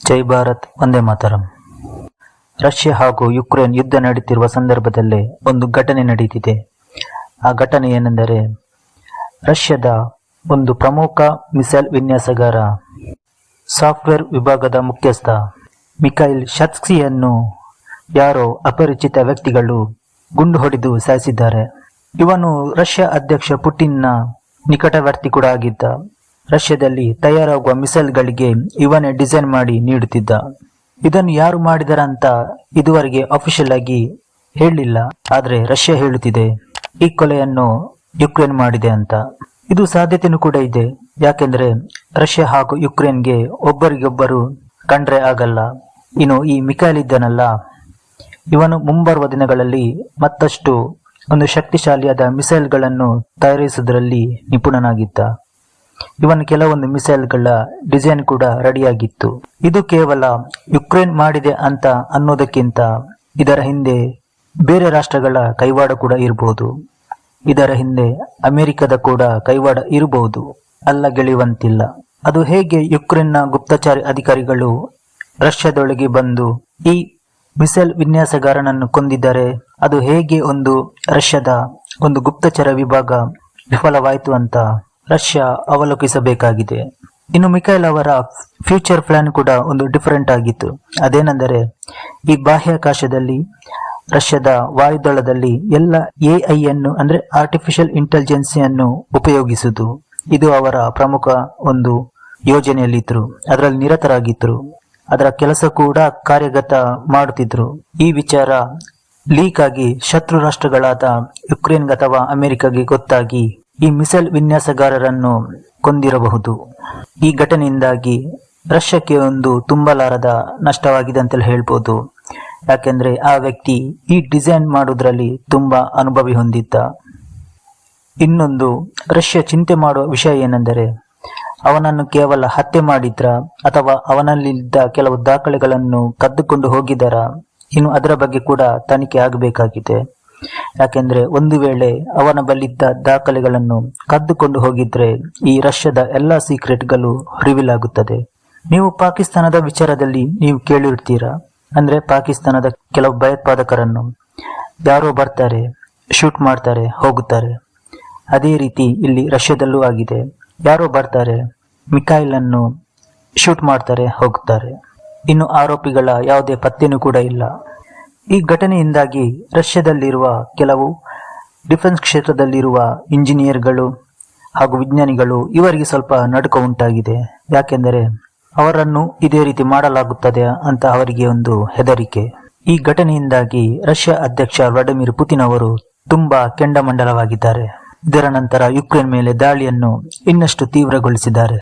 ಜೈ Bharat, Vande Mataram. Russia ಹಾಗೂ Ukraine ಯುದ್ಧ ನಡೆಯುತ್ತಿರುವ ಸಂದರ್ಭದಲ್ಲೇ ಒಂದು ಘಟನೆ ನಡೆದಿದೆ. ಆ ಘಟನೆ ಏನೆಂದರೆ, ರಷ್ಯಾದ ಒಂದು ಪ್ರಮುಖ ಮಿಸೈಲ್ ವಿನ್ಯಾಸಗಾರ, ಸಾಫ್ಟ್ವೇರ್ ವಿಭಾಗದ ಮುಖ್ಯಸ್ಥ ಮಿಖೈಲ್ ಶತ್ಸ್ಕಿಯನ್ನು ಯಾರೋ ಅಪರಿಚಿತ ವ್ಯಕ್ತಿಗಳು ಗುಂಡು ಹೊಡೆದು ಸಾಯಿಸಿದ್ದಾರೆ. ಇವನು ರಷ್ಯಾ ಅಧ್ಯಕ್ಷ ಪುಟಿನ್ನ ನಿಕಟವರ್ತಿ ಕೂಡ ಆಗಿದ್ದ. ರಷ್ಯಾದಲ್ಲಿ ತಯಾರಾಗುವ ಮಿಸೈಲ್ಗಳಿಗೆ ಇವನೇ ಡಿಸೈನ್ ಮಾಡಿ ನೀಡುತ್ತಿದ್ದ. ಇದನ್ನು ಯಾರು ಮಾಡಿದರಂತ ಇದುವರೆಗೆ ಅಫಿಷಿಯಲ್ ಆಗಿ ಹೇಳಲಿಲ್ಲ. ಆದ್ರೆ ರಷ್ಯಾ ಹೇಳುತ್ತಿದೆ ಈ ಕೊಲೆಯನ್ನು ಯುಕ್ರೇನ್ ಮಾಡಿದೆ ಅಂತ. ಇದು ಸಾಧ್ಯತೆನೂ ಕೂಡ ಇದೆ. ಯಾಕೆಂದ್ರೆ ರಷ್ಯಾ ಹಾಗೂ ಯುಕ್ರೇನ್ಗೆ ಒಬ್ಬರಿಗೊಬ್ಬರು ಕಂಡ್ರೆ ಆಗಲ್ಲ. ಇನ್ನು ಈ ಮಿಖೈಲ್ ಇದ್ದನಲ್ಲ, ಇವನು ಮುಂಬರುವ ದಿನಗಳಲ್ಲಿ ಮತ್ತಷ್ಟು ಒಂದು ಶಕ್ತಿಶಾಲಿಯಾದ ಮಿಸೈಲ್ಗಳನ್ನು ತಯಾರಿಸುವುದರಲ್ಲಿ ನಿಪುಣನಾಗಿದ್ದ. ಇವನ ಕೆಲವೊಂದು ಮಿಸೈಲ್ಗಳ ಡಿಸೈನ್ ಕೂಡ ರೆಡಿಯಾಗಿತ್ತು. ಇದು ಕೇವಲ ಯುಕ್ರೇನ್ ಮಾಡಿದೆ ಅಂತ ಅನ್ನೋದಕ್ಕಿಂತ ಇದರ ಹಿಂದೆ ಬೇರೆ ರಾಷ್ಟ್ರಗಳ ಕೈವಾಡ ಕೂಡ ಇರಬಹುದು. ಇದರ ಹಿಂದೆ ಅಮೆರಿಕದ ಕೂಡ ಕೈವಾಡ ಇರಬಹುದು, ಅಲ್ಲ ಗೆಳೆಯುವಂತಿಲ್ಲ. ಅದು ಹೇಗೆ ಯುಕ್ರೇನ್ನ ಗುಪ್ತಚಾರಿ ಅಧಿಕಾರಿಗಳು ರಷ್ಯಾದೊಳಗೆ ಬಂದು ಈ ಮಿಸೈಲ್ ವಿನ್ಯಾಸಗಾರನನ್ನು ಕೊಂದಿದ್ದಾರೆ, ಅದು ಹೇಗೆ ಒಂದು ರಷ್ಯಾದ ಒಂದು ಗುಪ್ತಚರ ವಿಭಾಗ ವಿಫಲವಾಯಿತು ಅಂತ ರಷ್ಯಾ ಅವಲೋಕಿಸಬೇಕಾಗಿದೆ. ಇನ್ನು ಮಿಖೈಲ್ ಅವರ ಫ್ಯೂಚರ್ ಪ್ಲಾನ್ ಕೂಡ ಒಂದು ಡಿಫರೆಂಟ್ ಆಗಿತ್ತು. ಅದೇನೆಂದರೆ, ಈ ಬಾಹ್ಯಾಕಾಶದಲ್ಲಿ ರಷ್ಯಾದ ವಾಯುದಳದಲ್ಲಿ ಎಲ್ಲ AI ಅನ್ನು ಅಂದ್ರೆ ಆರ್ಟಿಫಿಷಿಯಲ್ ಇಂಟೆಲಿಜೆನ್ಸಿಯನ್ನು ಉಪಯೋಗಿಸುವುದು. ಇದು ಅವರ ಪ್ರಮುಖ ಒಂದು ಯೋಜನೆಯಲ್ಲಿದ್ರು, ಅದರಲ್ಲಿ ನಿರತರಾಗಿದ್ರು, ಅದರ ಕೆಲಸ ಕೂಡ ಕಾರ್ಯಗತ ಮಾಡುತ್ತಿದ್ರು. ಈ ವಿಚಾರ ಲೀಕ್ ಆಗಿ ಶತ್ರು ರಾಷ್ಟ್ರಗಳಾದ ಯುಕ್ರೇನ್ ಅಥವಾ ಅಮೆರಿಕಗೆ ಗೊತ್ತಾಗಿ ಈ ಮಿಸೈಲ್ ವಿನ್ಯಾಸಗಾರರನ್ನು ಕೊಂದಿರಬಹುದು. ಈ ಘಟನೆಯಿಂದಾಗಿ ರಷ್ಯಾಕ್ಕೆ ಒಂದು ತುಂಬಲಾರದ ನಷ್ಟವಾಗಿದೆ ಅಂತಲೇ ಹೇಳ್ಬೋದು. ಯಾಕೆಂದ್ರೆ ಆ ವ್ಯಕ್ತಿ ಈ ಡಿಸೈನ್ ಮಾಡುವುದರಲ್ಲಿ ತುಂಬಾ ಅನುಭವಿ ಹೊಂದಿದ್ದ. ಇನ್ನೊಂದು ರಷ್ಯಾ ಚಿಂತೆ ಮಾಡುವ ವಿಷಯ ಏನೆಂದರೆ, ಅವನನ್ನು ಕೇವಲ ಹತ್ಯೆ ಮಾಡಿದ್ರ ಅಥವಾ ಅವನಲ್ಲಿದ್ದ ಕೆಲವು ದಾಖಲೆಗಳನ್ನು ಕದ್ದುಕೊಂಡು ಹೋಗಿದರ, ಇನ್ನು ಅದರ ಬಗ್ಗೆ ಕೂಡ ತನಿಖೆ ಆಗಬೇಕಾಗಿದೆ. ಯಾಕೆಂದ್ರೆ ಒಂದು ವೇಳೆ ಅವನ ಬಳಿದ್ದ ದಾಖಲೆಗಳನ್ನು ಕದ್ದುಕೊಂಡು ಹೋಗಿದ್ರೆ ಈ ರಷ್ಯಾದ ಎಲ್ಲಾ ಸೀಕ್ರೆಟ್ಗಳು ರಿವೀಲ್ ಆಗುತ್ತದೆ. ನೀವು ಪಾಕಿಸ್ತಾನದ ವಿಚಾರದಲ್ಲಿ ನೀವು ಕೇಳಿರ್ತೀರಾ, ಅಂದ್ರೆ ಪಾಕಿಸ್ತಾನದ ಕೆಲವು ಭಯೋತ್ಪಾದಕರನ್ನು ಯಾರೋ ಬರ್ತಾರೆ, ಶೂಟ್ ಮಾಡ್ತಾರೆ, ಹೋಗುತ್ತಾರೆ. ಅದೇ ರೀತಿ ಇಲ್ಲಿ ರಷ್ಯಾದಲ್ಲೂ ಆಗಿದೆ. ಯಾರೋ ಬರ್ತಾರೆ, ಮಿಖೈಲ್ ಅನ್ನು ಶೂಟ್ ಮಾಡ್ತಾರೆ, ಹೋಗುತ್ತಾರೆ. ಇನ್ನು ಆರೋಪಿಗಳ ಯಾವುದೇ ಪತ್ತೆನೂ ಕೂಡ ಇಲ್ಲ. ಈ ಘಟನೆಯಿಂದಾಗಿ ರಷ್ಯಾದಲ್ಲಿರುವ ಕೆಲವು ಡಿಫೆನ್ಸ್ ಕ್ಷೇತ್ರದಲ್ಲಿರುವ ಇಂಜಿನಿಯರ್ಗಳು ಹಾಗೂ ವಿಜ್ಞಾನಿಗಳು ಇವರಿಗೆ ಸ್ವಲ್ಪ ನಡುಕ ಉಂಟಾಗಿದೆ. ಯಾಕೆಂದರೆ ಅವರನ್ನು ಇದೇ ರೀತಿ ಮಾಡಲಾಗುತ್ತದೆ ಅಂತ ಅವರಿಗೆ ಒಂದು ಹೆದರಿಕೆ. ಈ ಘಟನೆಯಿಂದಾಗಿ ರಷ್ಯಾ ಅಧ್ಯಕ್ಷ ವ್ಲಾಡಿಮಿರ್ ಪುಟಿನ್ ಅವರು ತುಂಬಾ ಕೆಂಡಾಮಂಡಲವಾಗಿದ್ದಾರೆ. ಇದರ ನಂತರ ಯುಕ್ರೇನ್ ಮೇಲೆ ದಾಳಿಯನ್ನು ಇನ್ನಷ್ಟು ತೀವ್ರಗೊಳಿಸಿದ್ದಾರೆ.